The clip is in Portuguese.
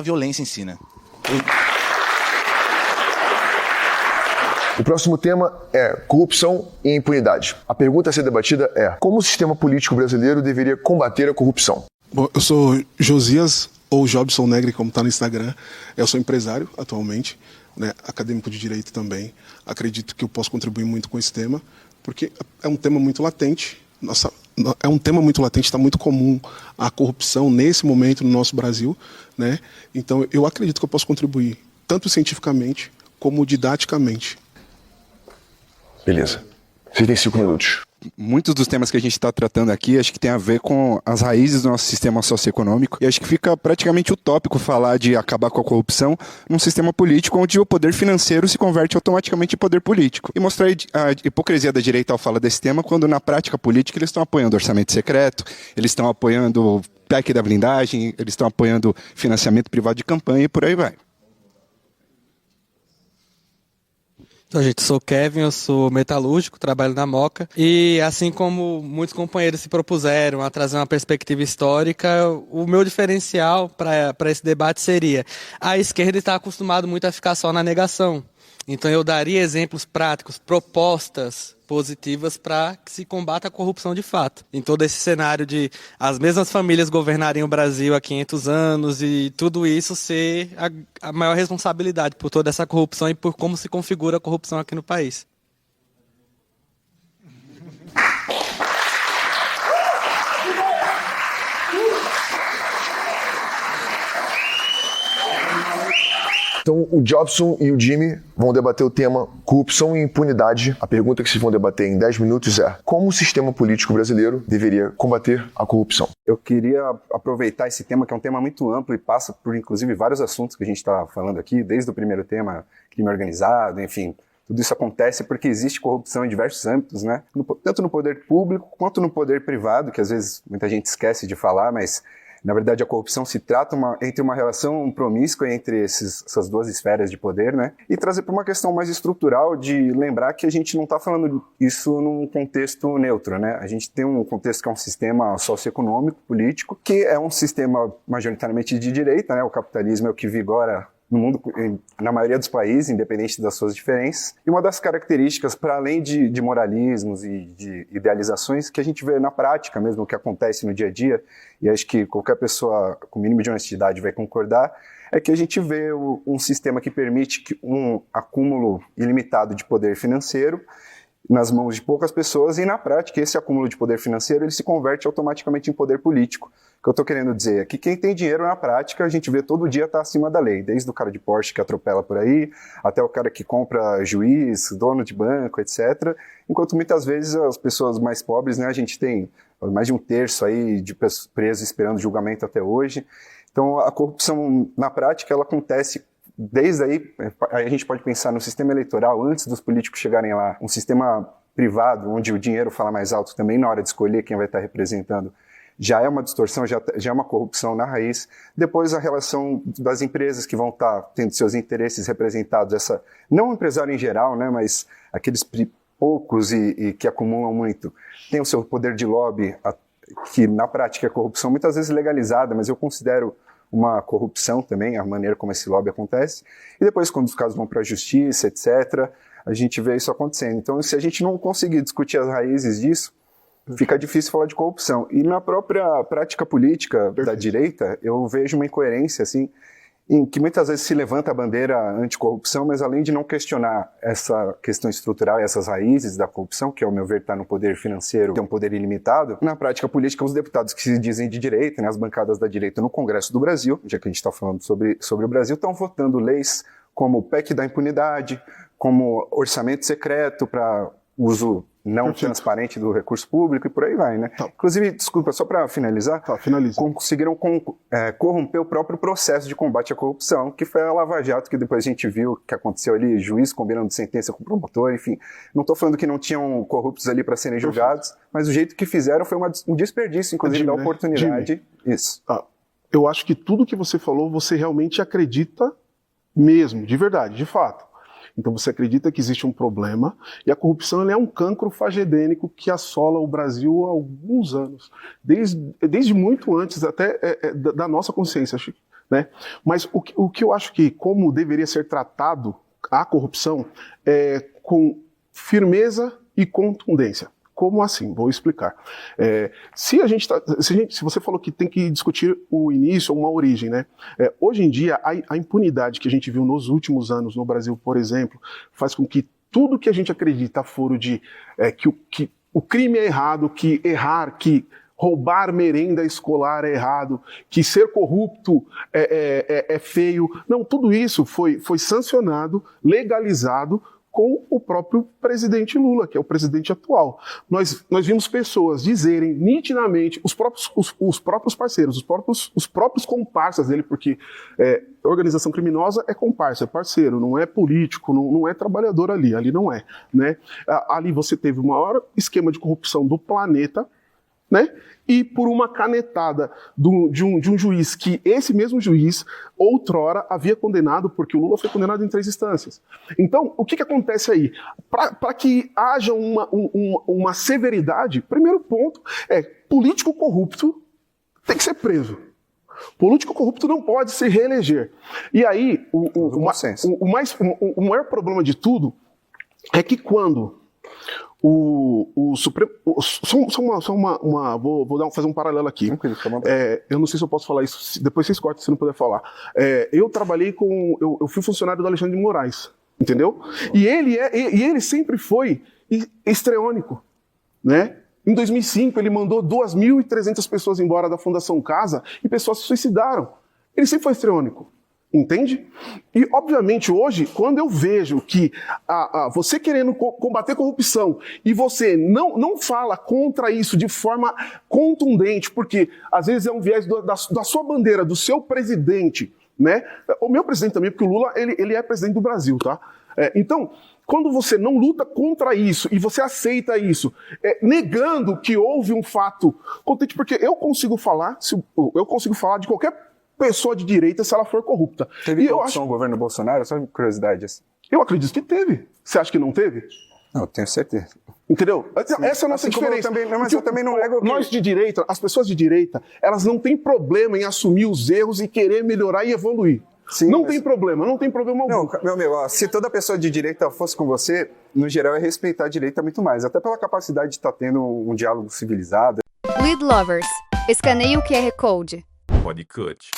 a violência em si, né? O próximo tema é corrupção e impunidade. A pergunta a ser debatida é: como o sistema político brasileiro deveria combater a corrupção? Bom, eu sou Josias, ou Jobson Negri, como está no Instagram. Eu sou empresário atualmente, né, acadêmico de direito também. Acredito que eu posso contribuir muito com esse tema, porque é um tema muito latente. Está muito comum a corrupção nesse momento no nosso Brasil, né? Então eu acredito que eu posso contribuir tanto cientificamente como didaticamente. Beleza. Você tem 5 minutos. Muitos dos temas que a gente está tratando aqui, acho que tem a ver com as raízes do nosso sistema socioeconômico, e acho que fica praticamente utópico falar de acabar com a corrupção num sistema político onde o poder financeiro se converte automaticamente em poder político. E mostrar a hipocrisia da direita ao falar desse tema, quando na prática política eles estão apoiando orçamento secreto, eles estão apoiando PEC da blindagem, eles estão apoiando financiamento privado de campanha e por aí vai. Então, gente, eu sou o Kevin, eu sou metalúrgico, trabalho na Moca, e assim como muitos companheiros se propuseram a trazer uma perspectiva histórica, o meu diferencial para esse debate seria: a esquerda está acostumada muito a ficar só na negação. Então eu daria exemplos práticos, propostas positivas para que se combata a corrupção de fato. Em todo esse cenário de as mesmas famílias governarem o Brasil há 500 anos e tudo isso ser a maior responsabilidade por toda essa corrupção e por como se configura a corrupção aqui no país. Então, o Jobson e o Jimmy vão debater o tema corrupção e impunidade. A pergunta que vocês vão debater em 10 minutos é: como o sistema político brasileiro deveria combater a corrupção? Eu queria aproveitar esse tema, que é um tema muito amplo e passa por, inclusive, vários assuntos que a gente está falando aqui, desde o primeiro tema, crime organizado, enfim. Tudo isso acontece porque existe corrupção em diversos âmbitos, né? Tanto no poder público quanto no poder privado, que às vezes muita gente esquece de falar, mas na verdade a corrupção se trata entre uma relação promíscua entre essas duas esferas de poder, né? E trazer para uma questão mais estrutural de lembrar que a gente não está falando isso num contexto neutro, né? A gente tem um contexto que é um sistema socioeconômico, político, que é um sistema majoritariamente de direita, né? O capitalismo é o que vigora no mundo, na maioria dos países, independente das suas diferenças. E uma das características, para além de moralismos e de idealizações, que a gente vê na prática mesmo, o que acontece no dia a dia, e acho que qualquer pessoa com o mínimo de honestidade vai concordar, é que a gente vê um sistema que permite um acúmulo ilimitado de poder financeiro nas mãos de poucas pessoas, e na prática esse acúmulo de poder financeiro ele se converte automaticamente em poder político. O que eu estou querendo dizer é que quem tem dinheiro na prática, a gente vê todo dia está acima da lei, desde o cara de Porsche que atropela por aí, até o cara que compra juiz, dono de banco, etc. Enquanto muitas vezes as pessoas mais pobres, né, a gente tem mais de 1/3 aí de presos esperando julgamento até hoje. Então a corrupção na prática ela acontece desde aí a gente pode pensar no sistema eleitoral, antes dos políticos chegarem lá, um sistema privado, onde o dinheiro fala mais alto também na hora de escolher quem vai estar representando, já é uma distorção, já é uma corrupção na raiz. Depois a relação das empresas que vão estar tendo seus interesses representados, não o empresário em geral, né, mas aqueles poucos e que acumulam muito, tem o seu poder de lobby, que na prática é corrupção, muitas vezes legalizada, mas eu considero uma corrupção também, a maneira como esse lobby acontece. E depois, quando os casos vão para a justiça, etc., a gente vê isso acontecendo. Então, se a gente não conseguir discutir as raízes disso, fica difícil falar de corrupção. E na própria prática política da direita, eu vejo uma incoerência, assim, em que muitas vezes se levanta a bandeira anticorrupção, mas além de não questionar essa questão estrutural e essas raízes da corrupção, que ao meu ver está no poder financeiro, que é um poder ilimitado, na prática política os deputados que se dizem de direita, né, as bancadas da direita no Congresso do Brasil, já que a gente está falando sobre o Brasil, estão votando leis como o PEC da impunidade, como orçamento secreto para uso não transparente do recurso público e por aí vai, né? Tá. Inclusive, desculpa, só para finalizar, conseguiram corromper o próprio processo de combate à corrupção, que foi a Lava Jato, que depois a gente viu que aconteceu ali, juiz combinando sentença com o promotor, enfim. Não estou falando que não tinham corruptos ali para serem julgados, mas o jeito que fizeram foi um desperdício, inclusive, da oportunidade. Isso. Eu acho que tudo que você falou, você realmente acredita mesmo, de verdade, de fato. Então você acredita que existe um problema e a corrupção ela é um cancro fagedênico que assola o Brasil há alguns anos, desde muito antes até da nossa consciência. Acho que né? Mas o que eu acho que como deveria ser tratado a corrupção é com firmeza e contundência. Como assim? Vou explicar. Se você falou que tem que discutir o início ou uma origem, né? Hoje em dia, a impunidade que a gente viu nos últimos anos no Brasil, por exemplo, faz com que tudo que a gente acredita foro de que o crime é errado, que roubar merenda escolar é errado, que ser corrupto é feio. Não, tudo isso foi sancionado, legalizado com o próprio presidente Lula, que é o presidente atual. Nós vimos pessoas dizerem nitidamente, os próprios parceiros, os próprios comparsas dele, porque organização criminosa é comparsa, é parceiro, não é político, não é trabalhador ali não é. Né? Ali você teve o maior esquema de corrupção do planeta, né? E por uma canetada de um juiz que esse mesmo juiz outrora havia condenado, porque o Lula foi condenado em 3 instâncias. Então, o que acontece aí? Para que haja uma severidade, primeiro ponto é político corrupto tem que ser preso. Político corrupto não pode se reeleger. E aí, o maior problema de tudo é que quando o Supremo. Vou fazer um paralelo aqui. Eu não sei se eu posso falar isso, depois vocês cortam se não puder falar. Eu trabalhei eu fui funcionário do Alexandre de Moraes, entendeu? E ele sempre foi histriônico, né? Em 2005, ele mandou 2.300 pessoas embora da Fundação Casa e pessoas se suicidaram. Ele sempre foi histriônico. Entende? E, obviamente, hoje, quando eu vejo que você querendo combater corrupção e você não fala contra isso de forma contundente, porque às vezes é um viés da sua bandeira, do seu presidente, né? O meu presidente também, porque o Lula, ele é presidente do Brasil, tá? Então, quando você não luta contra isso e você aceita isso, negando que houve um fato contente, porque eu consigo falar de qualquer pessoa de direita se ela for corrupta. Teve corrupção no governo Bolsonaro? Só curiosidade. Assim. Eu acredito que teve. Você acha que não teve? Não, eu tenho certeza. Entendeu? Sim. Essa é a nossa diferença. Mas eu também não nego que... Nós de direita, as pessoas de direita, elas não têm problema em assumir os erros e querer melhorar e evoluir. Sim, não tem problema algum. Não, meu, se toda pessoa de direita fosse com você, no geral é respeitar a direita muito mais. Até pela capacidade de estar tendo um diálogo civilizado. Lead Lovers. Escaneie o QR Code. Pode cut.